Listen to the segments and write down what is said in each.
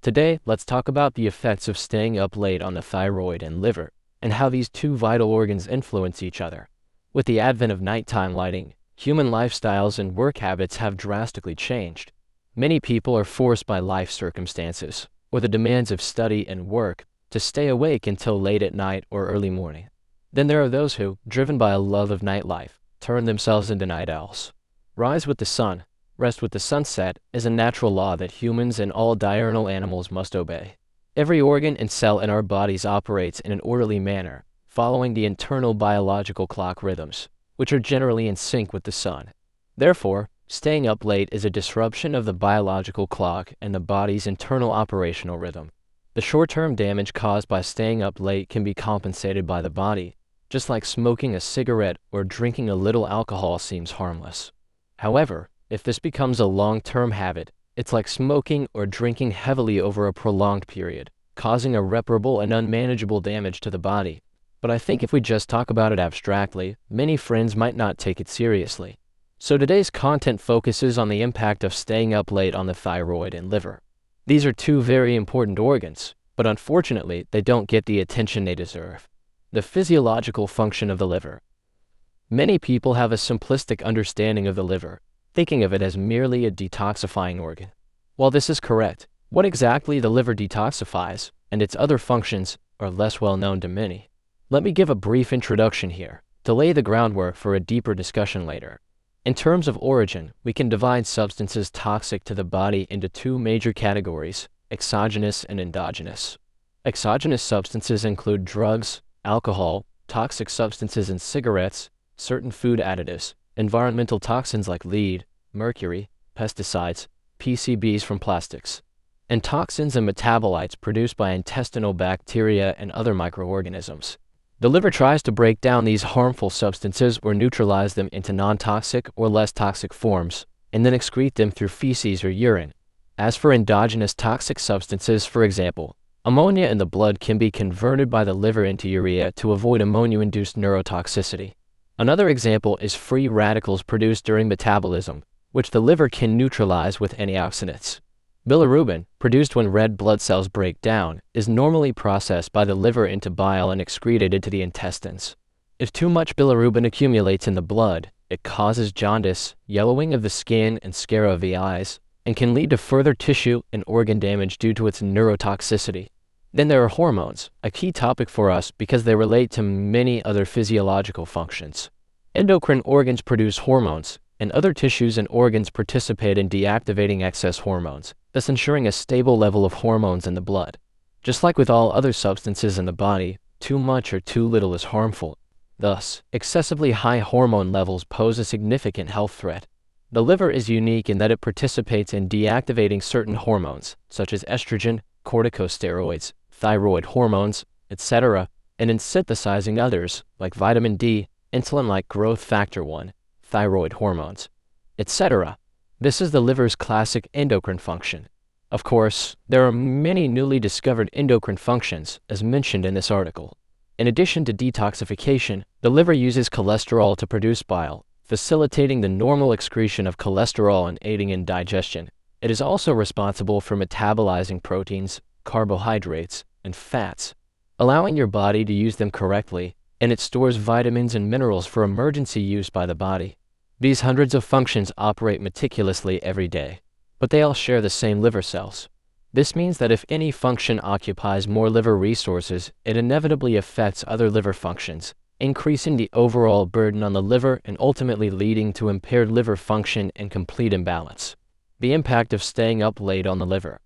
Today, let's talk about the effects of staying up late on the thyroid and liver, and how these two vital organs influence each other. With the advent of nighttime lighting, human lifestyles and work habits have drastically changed. Many people are forced by life circumstances, or the demands of study and work, to stay awake until late at night or early morning. Then there are those who, driven by a love of nightlife, turn themselves into night owls. Rise with the sun, rest with the sunset is a natural law that humans and all diurnal animals must obey. Every organ and cell in our bodies operates in an orderly manner, following the internal biological clock rhythms, which are generally in sync with the sun. Therefore, staying up late is a disruption of the biological clock and the body's internal operational rhythm. The short-term damage caused by staying up late can be compensated by the body, just like smoking a cigarette or drinking a little alcohol seems harmless. However, if this becomes a long-term habit, it's like smoking or drinking heavily over a prolonged period, causing irreparable and unmanageable damage to the body. But I think if we just talk about it abstractly, many friends might not take it seriously. So today's content focuses on the impact of staying up late on the thyroid and liver. These are two very important organs, but unfortunately, they don't get the attention they deserve. The physiological function of the liver. Many people have a simplistic understanding of the liver, thinking of it as merely a detoxifying organ. While this is correct, what exactly the liver detoxifies and its other functions are less well known to many. Let me give a brief introduction here, to lay the groundwork for a deeper discussion later. In terms of origin, we can divide substances toxic to the body into two major categories, exogenous and endogenous. Exogenous substances include drugs, alcohol, toxic substances in cigarettes, certain food additives, environmental toxins like lead, mercury, pesticides, PCBs from plastics, and toxins and metabolites produced by intestinal bacteria and other microorganisms. The liver tries to break down these harmful substances or neutralize them into non-toxic or less toxic forms, and then excrete them through feces or urine. As for endogenous toxic substances, for example, ammonia in the blood can be converted by the liver into urea to avoid ammonia-induced neurotoxicity. Another example is free radicals produced during metabolism, which the liver can neutralize with antioxidants. Bilirubin, produced when red blood cells break down, is normally processed by the liver into bile and excreted into the intestines. If too much bilirubin accumulates in the blood, it causes jaundice, yellowing of the skin and scare of the eyes, and can lead to further tissue and organ damage due to its neurotoxicity. Then there are hormones, a key topic for us because they relate to many other physiological functions. Endocrine organs produce hormones, and other tissues and organs participate in deactivating excess hormones, thus ensuring a stable level of hormones in the blood. Just like with all other substances in the body, too much or too little is harmful. Thus, excessively high hormone levels pose a significant health threat. The liver is unique in that it participates in deactivating certain hormones, such as estrogen, corticosteroids, thyroid hormones, etc., and in synthesizing others, like vitamin D, insulin-like growth factor 1, thyroid hormones, etc. This is the liver's classic endocrine function. Of course, there are many newly discovered endocrine functions, as mentioned in this article. In addition to detoxification, the liver uses cholesterol to produce bile, facilitating the normal excretion of cholesterol and aiding in digestion. It is also responsible for metabolizing proteins, carbohydrates, and fats, allowing your body to use them correctly, and it stores vitamins and minerals for emergency use by the body. These hundreds of functions operate meticulously every day, but they all share the same liver cells. This means that if any function occupies more liver resources, it inevitably affects other liver functions, increasing the overall burden on the liver and ultimately leading to impaired liver function and complete imbalance. The impact of staying up late on the liver.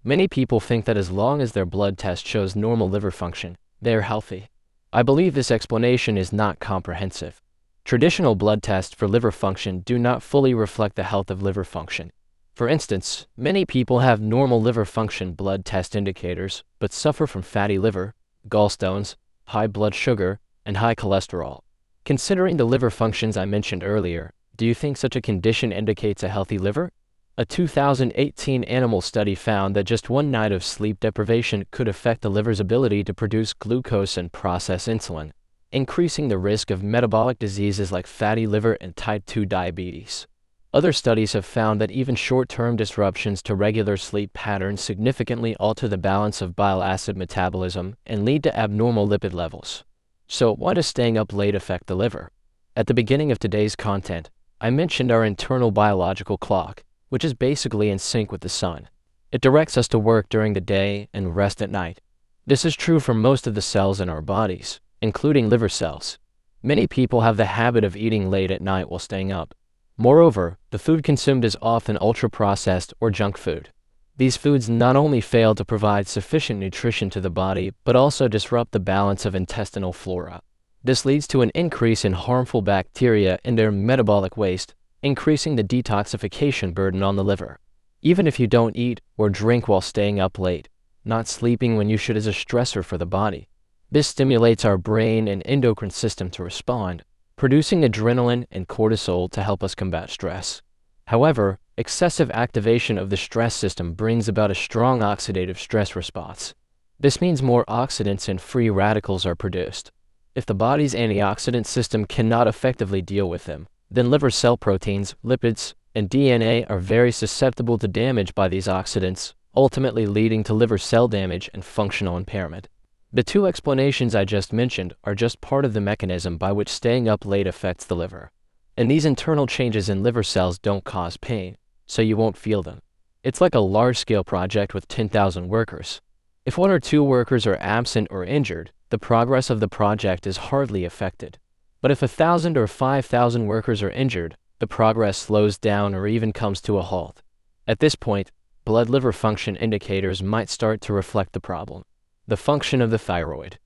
Many people think that as long as their blood test shows normal liver function, they are healthy. I believe this explanation is not comprehensive. Traditional blood tests for liver function do not fully reflect the health of liver function. For instance, many people have normal liver function blood test indicators, but suffer from fatty liver, gallstones, high blood sugar, and high cholesterol. Considering the liver functions I mentioned earlier, do you think such a condition indicates a healthy liver? A 2018 animal study found that just one night of sleep deprivation could affect the liver's ability to produce glucose and process insulin, increasing the risk of metabolic diseases like fatty liver and type 2 diabetes. Other studies have found that even short-term disruptions to regular sleep patterns significantly alter the balance of bile acid metabolism and lead to abnormal lipid levels. So, why does staying up late affect the liver? At the beginning of today's content, I mentioned our internal biological clock, which is basically in sync with the sun. It directs us to work during the day and rest at night. This is true for most of the cells in our bodies, including liver cells. Many people have the habit of eating late at night while staying up. Moreover, the food consumed is often ultra-processed or junk food. These foods not only fail to provide sufficient nutrition to the body, but also disrupt the balance of intestinal flora. This leads to an increase in harmful bacteria in their metabolic waste, increasing the detoxification burden on the liver. Even if you don't eat or drink while staying up late, not sleeping when you should is a stressor for the body. This stimulates our brain and endocrine system to respond, producing adrenaline and cortisol to help us combat stress. However, excessive activation of the stress system brings about a strong oxidative stress response. This means more oxidants and free radicals are produced. If the body's antioxidant system cannot effectively deal with them, then liver cell proteins, lipids, and DNA are very susceptible to damage by these oxidants, ultimately leading to liver cell damage and functional impairment. The two explanations I just mentioned are just part of the mechanism by which staying up late affects the liver. And these internal changes in liver cells don't cause pain, so you won't feel them. It's like a large-scale project with 10,000 workers. If 1 or 2 workers are absent or injured, the progress of the project is hardly affected. But if 1,000 or 5,000 workers are injured, the progress slows down or even comes to a halt. At this point, blood-liver function indicators might start to reflect the problem. The function of the thyroid.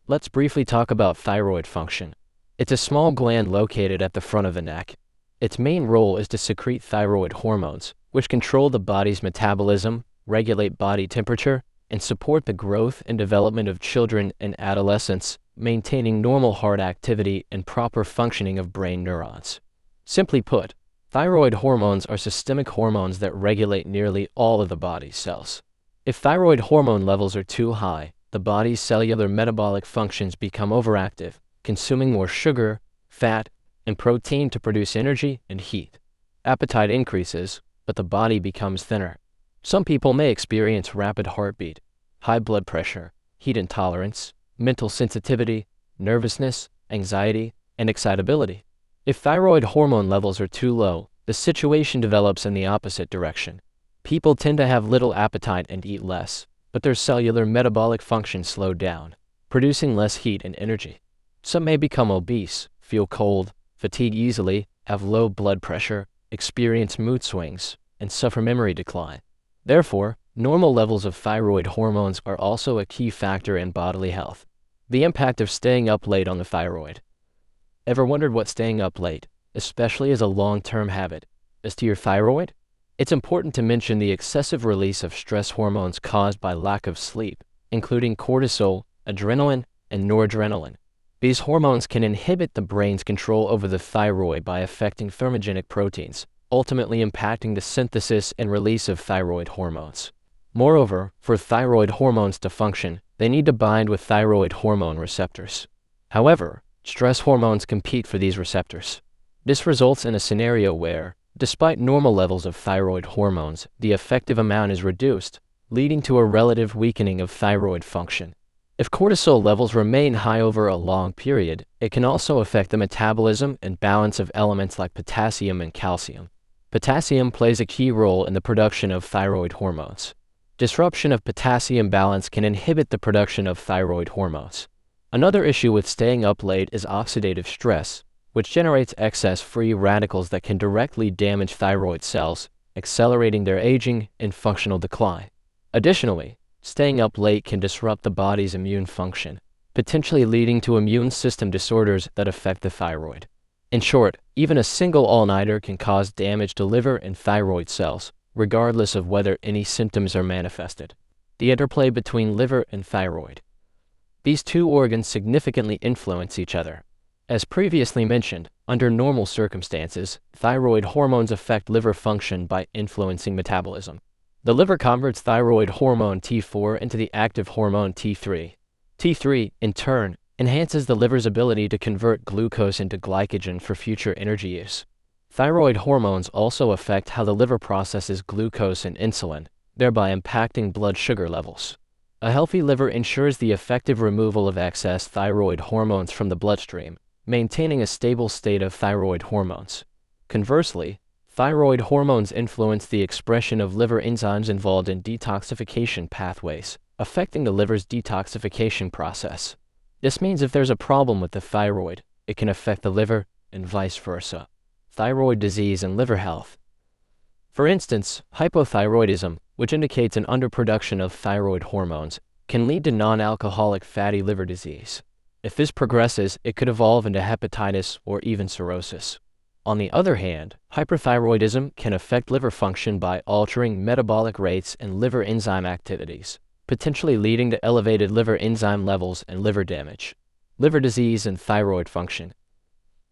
Let's briefly talk about thyroid function. It's a small gland located at the front of the neck. Its main role is to secrete thyroid hormones, which control the body's metabolism, regulate body temperature, and support the growth and development of children and adolescents, maintaining normal heart activity and proper functioning of brain neurons. Simply put, thyroid hormones are systemic hormones that regulate nearly all of the body's cells. If thyroid hormone levels are too high, the body's cellular metabolic functions become overactive, consuming more sugar, fat, and protein to produce energy and heat. Appetite increases, but the body becomes thinner. Some people may experience rapid heartbeat, high blood pressure, heat intolerance, mental sensitivity, nervousness, anxiety, and excitability. If thyroid hormone levels are too low, the situation develops in the opposite direction. People tend to have little appetite and eat less, but their cellular metabolic functions slow down, producing less heat and energy. Some may become obese, feel cold, fatigue easily, have low blood pressure, experience mood swings, and suffer memory decline. Therefore, normal levels of thyroid hormones are also a key factor in bodily health. The impact of staying up late on the thyroid. Ever wondered what staying up late, especially as a long-term habit, does to your thyroid? It's important to mention the excessive release of stress hormones caused by lack of sleep, including cortisol, adrenaline, and noradrenaline. These hormones can inhibit the brain's control over the thyroid by affecting thermogenic proteins, ultimately impacting the synthesis and release of thyroid hormones. Moreover, for thyroid hormones to function, they need to bind with thyroid hormone receptors. However, stress hormones compete for these receptors. This results in a scenario where, despite normal levels of thyroid hormones, the effective amount is reduced, leading to a relative weakening of thyroid function. If cortisol levels remain high over a long period, it can also affect the metabolism and balance of elements like potassium and calcium. Potassium plays a key role in the production of thyroid hormones. Disruption of potassium balance can inhibit the production of thyroid hormones. Another issue with staying up late is oxidative stress, which generates excess free radicals that can directly damage thyroid cells, accelerating their aging and functional decline. Additionally, staying up late can disrupt the body's immune function, potentially leading to immune system disorders that affect the thyroid. In short, even a single all-nighter can cause damage to liver and thyroid cells, regardless of whether any symptoms are manifested. The interplay between liver and thyroid. These two organs significantly influence each other. As previously mentioned, under normal circumstances, thyroid hormones affect liver function by influencing metabolism. The liver converts thyroid hormone T4 into the active hormone T3. T3, in turn, enhances the liver's ability to convert glucose into glycogen for future energy use. Thyroid hormones also affect how the liver processes glucose and insulin, thereby impacting blood sugar levels. A healthy liver ensures the effective removal of excess thyroid hormones from the bloodstream, maintaining a stable state of thyroid hormones. Conversely, thyroid hormones influence the expression of liver enzymes involved in detoxification pathways, affecting the liver's detoxification process. This means if there's a problem with the thyroid, it can affect the liver, and vice versa. Thyroid disease and liver health. For instance, hypothyroidism, which indicates an underproduction of thyroid hormones, can lead to non-alcoholic fatty liver disease. If this progresses, it could evolve into hepatitis or even cirrhosis. On the other hand, hyperthyroidism can affect liver function by altering metabolic rates and liver enzyme activities, potentially leading to elevated liver enzyme levels and liver damage. Liver disease and thyroid function.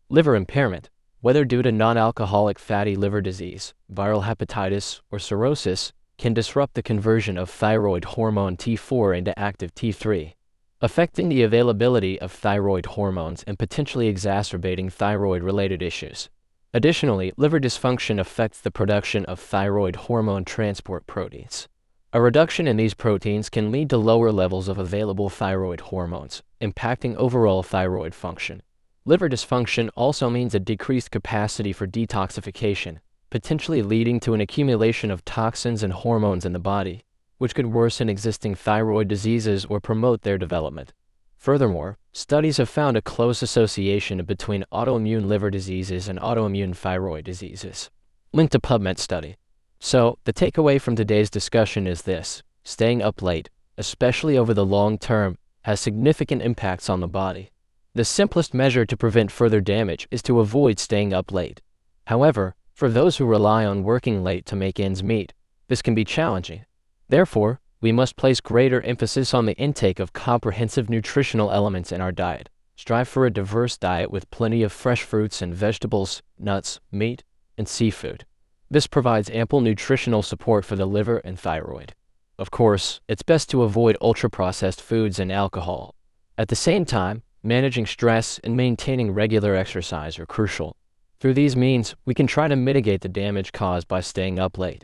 Liver impairment, whether due to non-alcoholic fatty liver disease, viral hepatitis, or cirrhosis, can disrupt the conversion of thyroid hormone T4 into active T3, affecting the availability of thyroid hormones and potentially exacerbating thyroid-related issues. Additionally, liver dysfunction affects the production of thyroid hormone transport proteins. A reduction in these proteins can lead to lower levels of available thyroid hormones, impacting overall thyroid function. Liver dysfunction also means a decreased capacity for detoxification, potentially leading to an accumulation of toxins and hormones in the body, which could worsen existing thyroid diseases or promote their development. Furthermore, studies have found a close association between autoimmune liver diseases and autoimmune thyroid diseases. Link to PubMed study. So, the takeaway from today's discussion is this: staying up late, especially over the long term, has significant impacts on the body. The simplest measure to prevent further damage is to avoid staying up late. However, for those who rely on working late to make ends meet, this can be challenging. Therefore, we must place greater emphasis on the intake of comprehensive nutritional elements in our diet. Strive for a diverse diet with plenty of fresh fruits and vegetables, nuts, meat, and seafood. This provides ample nutritional support for the liver and thyroid. Of course, it's best to avoid ultra-processed foods and alcohol. At the same time, managing stress and maintaining regular exercise are crucial. Through these means, we can try to mitigate the damage caused by staying up late.